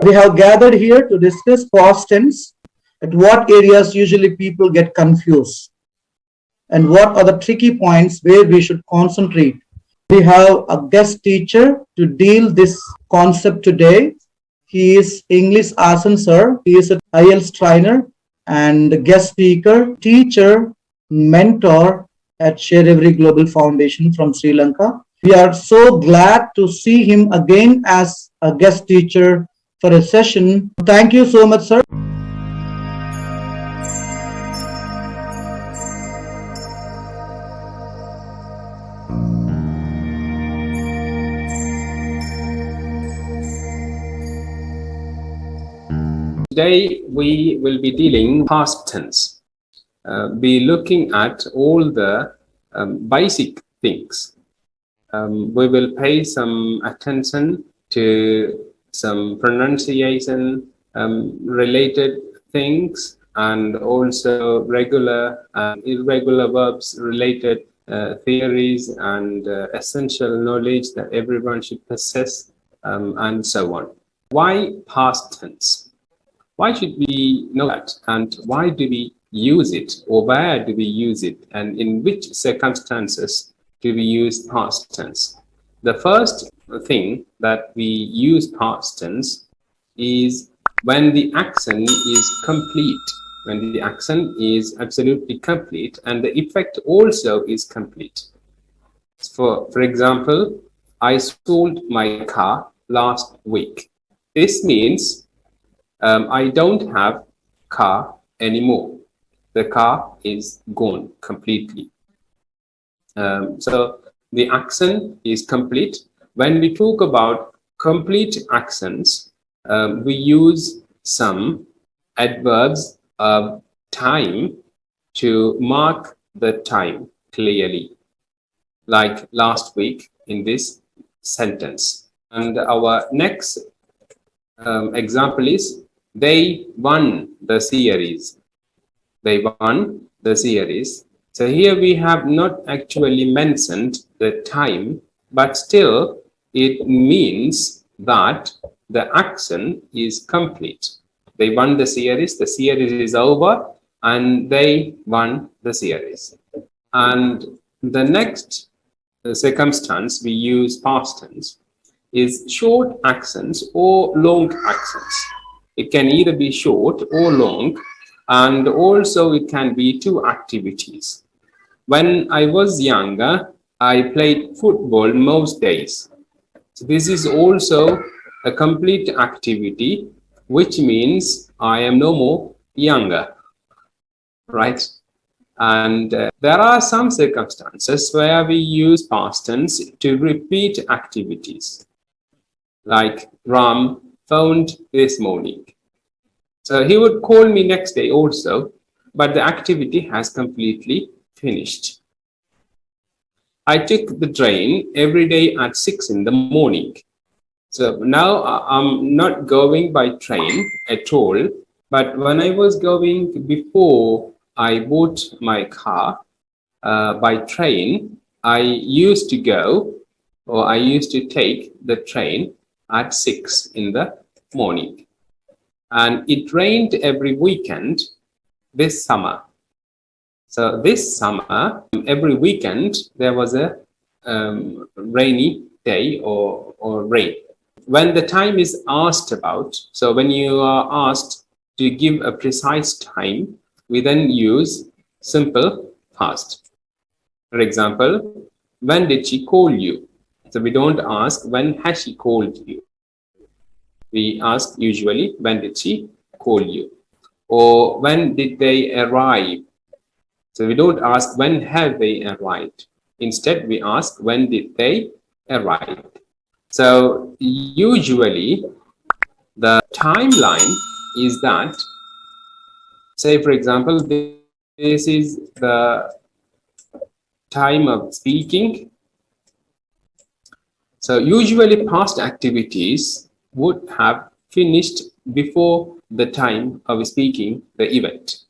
We have gathered here to discuss past tense. At what areas usually people get confused, and what are the tricky points where we should concentrate. We have a guest teacher to deal this concept today. He is English AASAN sir. He is an IELTS trainer and guest speaker, teacher, mentor at sharEvery Global Foundation from Sri Lanka. We are so glad to see him again as a guest teacher for a session. Thank you so much, sir. Today we will be dealing past tense. Be looking at all the basic things. We will pay some attention to some pronunciation related things, and also regular and irregular verbs related theories and essential knowledge that everyone should possess, and so on. Why past tense? Why should we know that, and why do we use it, or where do we use it, and in which circumstances do we use past tense? The first thing that we use past tense is when the action is complete, when the action is absolutely complete and the effect also is complete. For example, I sold my car last week. This means I don't have car anymore. The car is gone completely. So the action is complete. When we talk about complete actions, we use some adverbs of time to mark the time clearly, like last week in this sentence. And our next example is they won the series. They won the series. So here we have not actually mentioned the time, but still it means that the action is complete. They won the series is over, and they won the series. And the next circumstance we use past tense is short actions or long actions. It can either be short or long, and also it can be two activities. When I was younger, I played football most days. So this is also a complete activity, which means I am no more younger, right? And there are some circumstances where we use past tense to repeat activities, like Ram phoned this morning. So he would call me next day also, but the activity has completely finished. I took the train every day at 6 in the morning. So now I'm not going by train at all, but when I was going before I bought my car by train, I used to go, or I used to take the train at 6 in the morning. And it rained every weekend this summer. So this summer, every weekend, there was a rainy day or rain. When the time is asked about, so when you are asked to give a precise time, we then use simple past. For example, when did she call you? So we don't ask when has she called you. We ask usually when did she call you, or when did they arrive. So we don't ask when have they arrived. Instead, we ask when did they arrive. So usually the timeline is that, say for example, this is the time of speaking. So usually past activities would have finished before the time of speaking the event.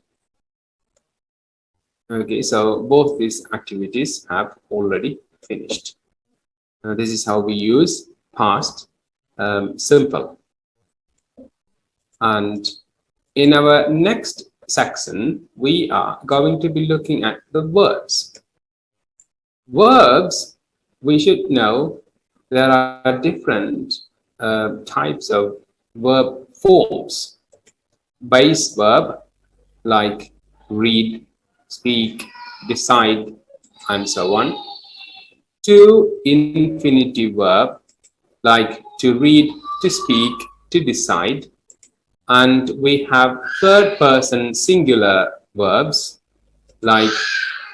Okay, so both these activities have already finished. This is how we use past simple. And in our next section, we are going to be looking at the verbs. Verbs, we should know there are different types of verb forms. Base verb like read, speak, decide, and so on. To infinitive verb like to read, to speak, to decide. And we have third person singular verbs like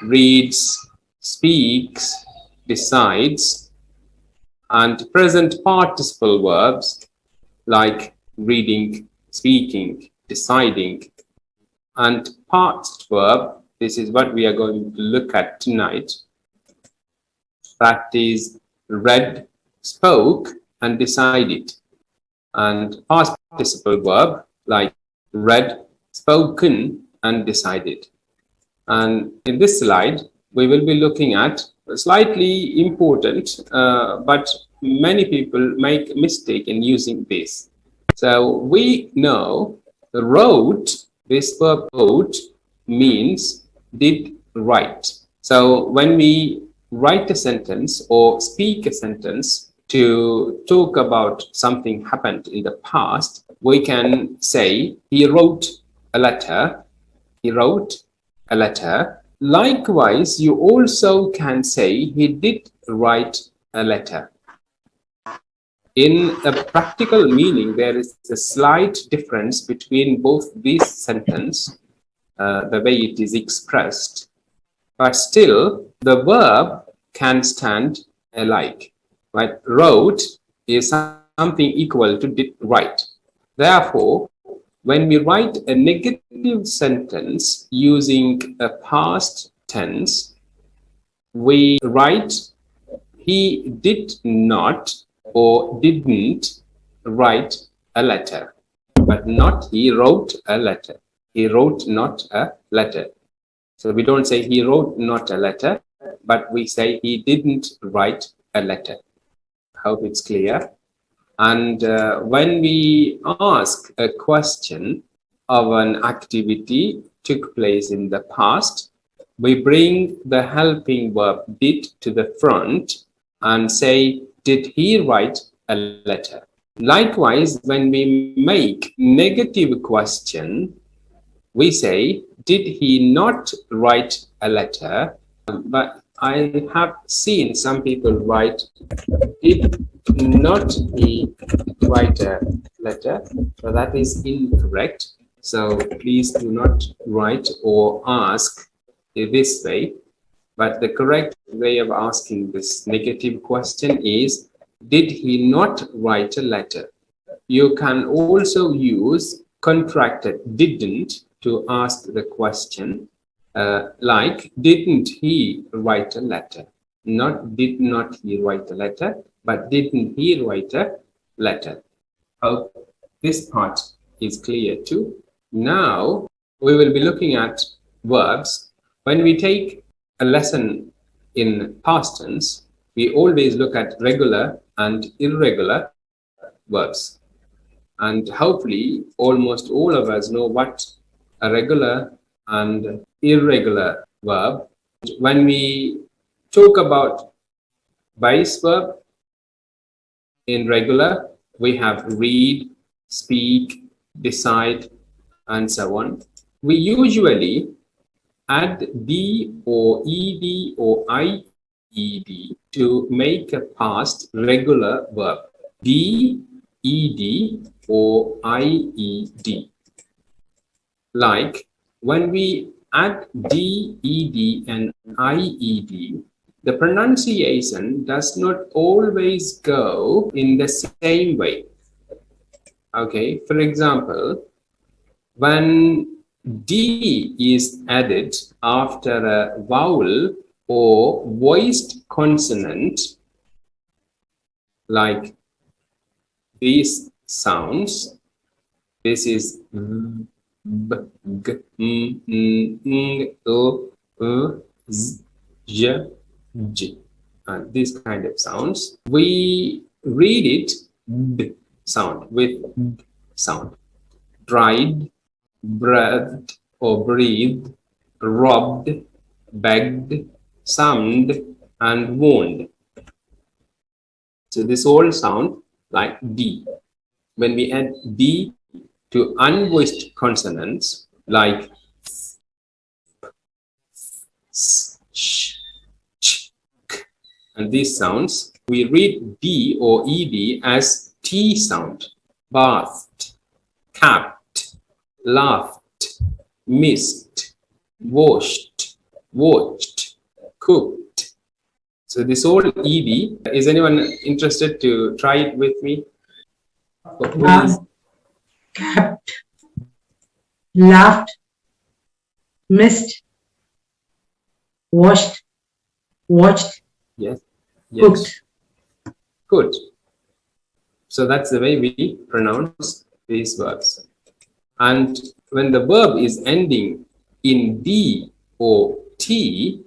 reads, speaks, decides, and present participle verbs like reading, speaking, deciding, and past verb. This is what we are going to look at tonight. That is read, spoke, and decided. And past participle verb like read, spoken, and decided. And in this slide, we will be looking at slightly important, but many people make a mistake in using this. So we know wrote, this verb wrote means did write. So when we write a sentence or speak a sentence to talk about something happened in the past, we can say he wrote a letter, he wrote a letter. Likewise, you also can say he did write a letter. In a practical meaning, there is a slight difference between both these sentences, the way it is expressed, but still the verb can stand alike. Right? Wrote is something equal to did write. Therefore, when we write a negative sentence using a past tense, we write he did not or didn't write a letter, but not he wrote a letter. He wrote not a letter. So we don't say he wrote not a letter, but we say he didn't write a letter. Hope it's clear. And when we ask a question of an activity took place in the past, we bring the helping verb did to the front and say, did he write a letter? Likewise, when we make negative question, we say, did he not write a letter? But I have seen some people write, did not he write a letter? So that is incorrect. So please do not write or ask this way. But the correct way of asking this negative question is, did he not write a letter? You can also use contracted didn't to ask the question, like, didn't he write a letter? Not did not he write a letter, but didn't he write a letter? Hope this part is clear too. Now we will be looking at verbs. When we take a lesson in past tense, we always look at regular and irregular verbs. And hopefully almost all of us know what a regular and irregular verb. When we talk about base verb in regular, we have read, speak, decide, and so on. We usually add d or ed or ied to make a past regular verb. D, ed, or ied. Like when we add d, ed, and ied, the pronunciation does not always go in the same way. Okay, for example, when D is added after a vowel or voiced consonant, like these sounds, this is b, g, m, n, o, z, j, j, and these kind of sounds, we read it b sound with b sound. tried, breathed or breathed, robbed, begged, summed, and warned. So this all sound like D. When we add D to unvoiced consonants like s, sh, ch, k, and these sounds, we read D or ED as T sound. Bathed, capped, laughed, missed, washed, watched, cooked. So this whole ED, is anyone interested to try it with me? Please. Capped, laughed, missed, washed, watched, Yes. cooked. Good. So that's the way we pronounce these verbs. And when the verb is ending in D or T,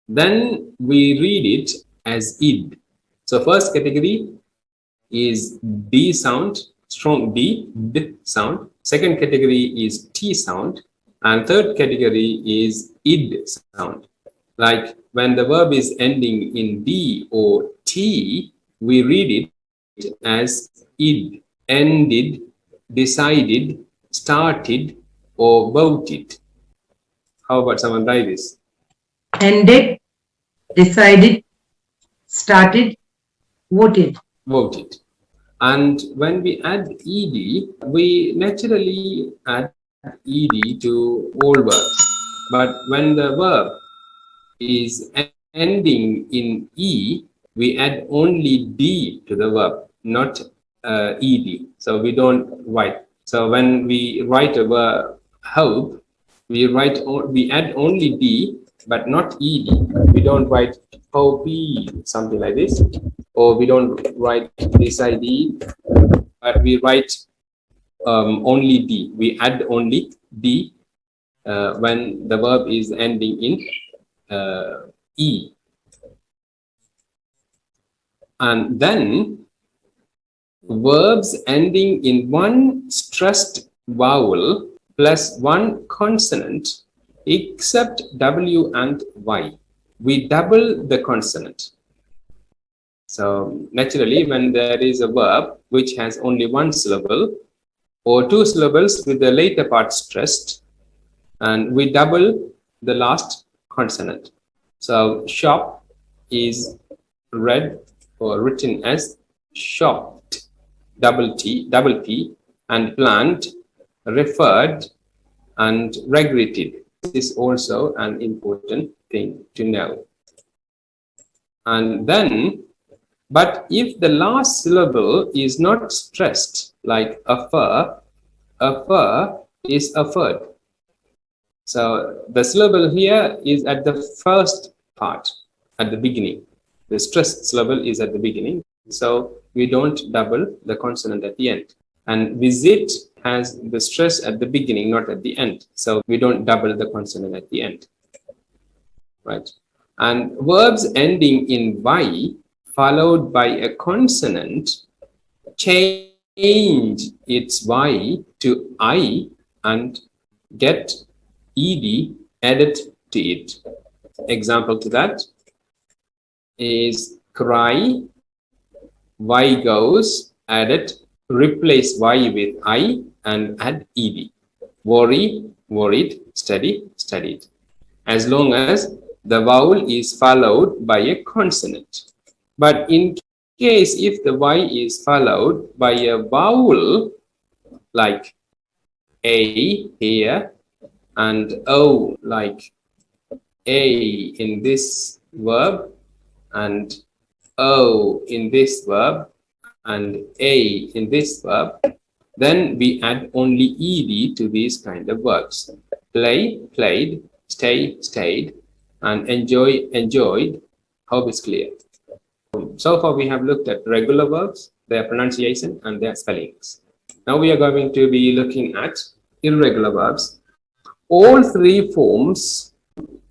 then we read it as id. So first category is D sound, strong D sound. Second category is T sound. And third category is id sound. Like when the verb is ending in D or T, we read it as id, ended, decided, started, or voted. How about someone try this? Ended, decided, started, voted. Voted. And when we add ed, we naturally add ed to all verbs. But when the verb is ending in e, we add only d to the verb, not ed. So we don't write. So when we write a verb hope, we add only d but not ed. We don't write hope, something like this, or we don't write this id, but we write only d. We add only d when the verb is ending in e. And then verbs ending in one stressed vowel plus one consonant except W and Y. We double the consonant. So naturally, when there is a verb which has only one syllable or two syllables with the later part stressed, and we double the last consonant. So shop is read or written as shopped, double P, and plant, referred, and regretted. This is also an important thing to know. And then, but if the last syllable is not stressed, like affer is affered. So the syllable here is at the first part, at the beginning. The stressed syllable is at the beginning. So we don't double the consonant at the end. And visit has the stress at the beginning, not at the end. So we don't double the consonant at the end. Right? And verbs ending in Y followed by a consonant change its Y to I and get ed added to it. Example to that is cry, Y goes, added, replace Y with I and add ed. Worry, worried, study, studied. As long as the vowel is followed by a consonant. But in case if the Y is followed by a vowel like A here and O like A in this verb and O in this verb and A in this verb, then we add only ed to these kind of verbs. Play, played, stay, stayed, and enjoy, enjoyed. Hope is clear. So far we have looked at regular verbs, their pronunciation and their spellings. Now we are going to be looking at irregular verbs. All three forms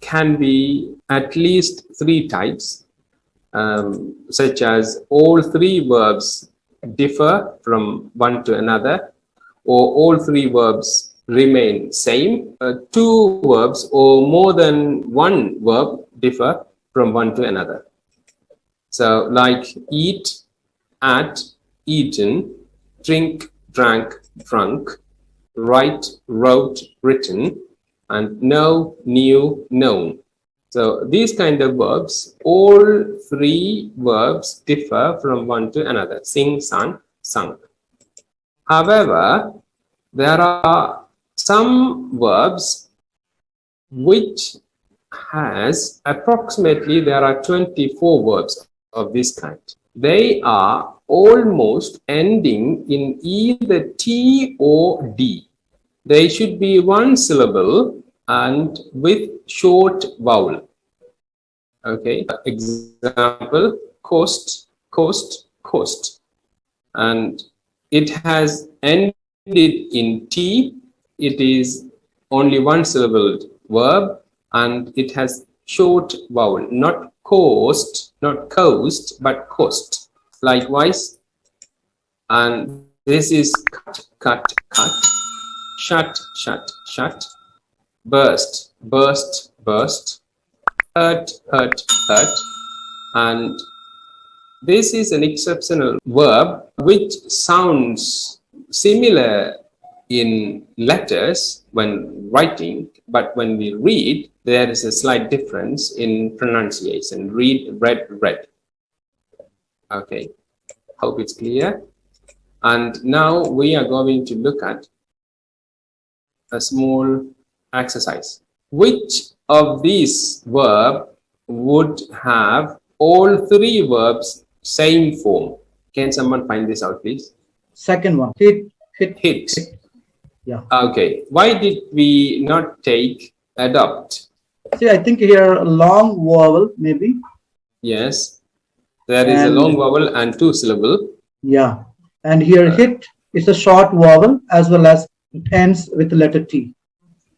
can be at least three types, such as all three verbs differ from one to another, or all three verbs remain same. Two verbs or more than one verb differ from one to another. So like eat, ate, eaten, drink, drank, drunk, write, wrote, written, and know, knew, known. So these kind of verbs, all three verbs differ from one to another. Sing, sang, sung. However, there are some verbs which has approximately, there are 24 verbs of this kind. They are almost ending in either T or D. They should be one syllable and with short vowel. Okay, example, coast, coast, coast. And it has ended in T. It is only one syllable verb and it has short vowel, not coast, not coast, but coast. Likewise, and this is cut, cut, cut, shut, shut, shut, burst, burst, burst, hurt, hurt, hurt, and this is an exceptional verb which sounds similar in letters when writing, but when we read, there is a slight difference in pronunciation. Read, read, read. Okay, hope it's clear. And now we are going to look at a small exercise. Which of these verbs would have all three verbs same form? Can someone find this out, please? Second one, hit, hit, Hit. hit. Yeah. Okay. Why did we not take adopt? See, I think here a long vowel maybe. Yes. There is a long vowel and two syllable. Yeah. And here hit is a short vowel as well as it ends with the letter T.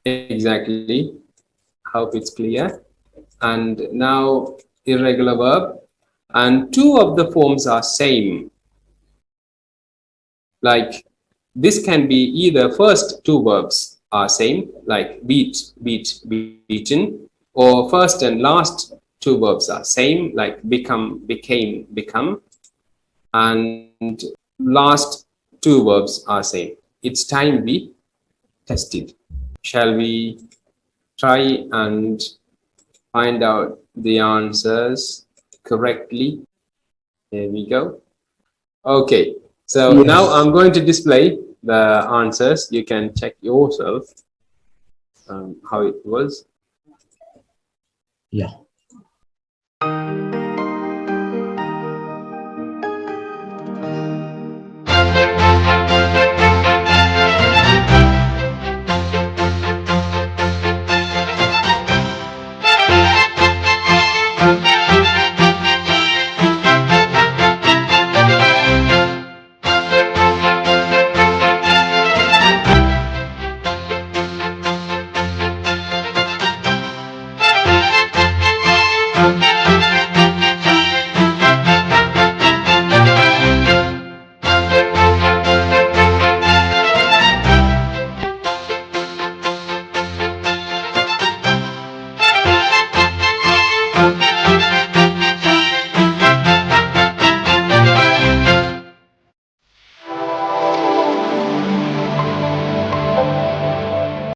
Exactly. Hope it's clear. And now irregular verb. And two of the forms are same. Like this can be either first two verbs are same, like beat, beat, beaten, or first and last two verbs are same, like become, became, become, and last two verbs are same. It's time we tested. Shall we try and find out the answers correctly? There we go. Okay. So yes. Now I'm going to display the answers. You can check yourself how it was. Yeah.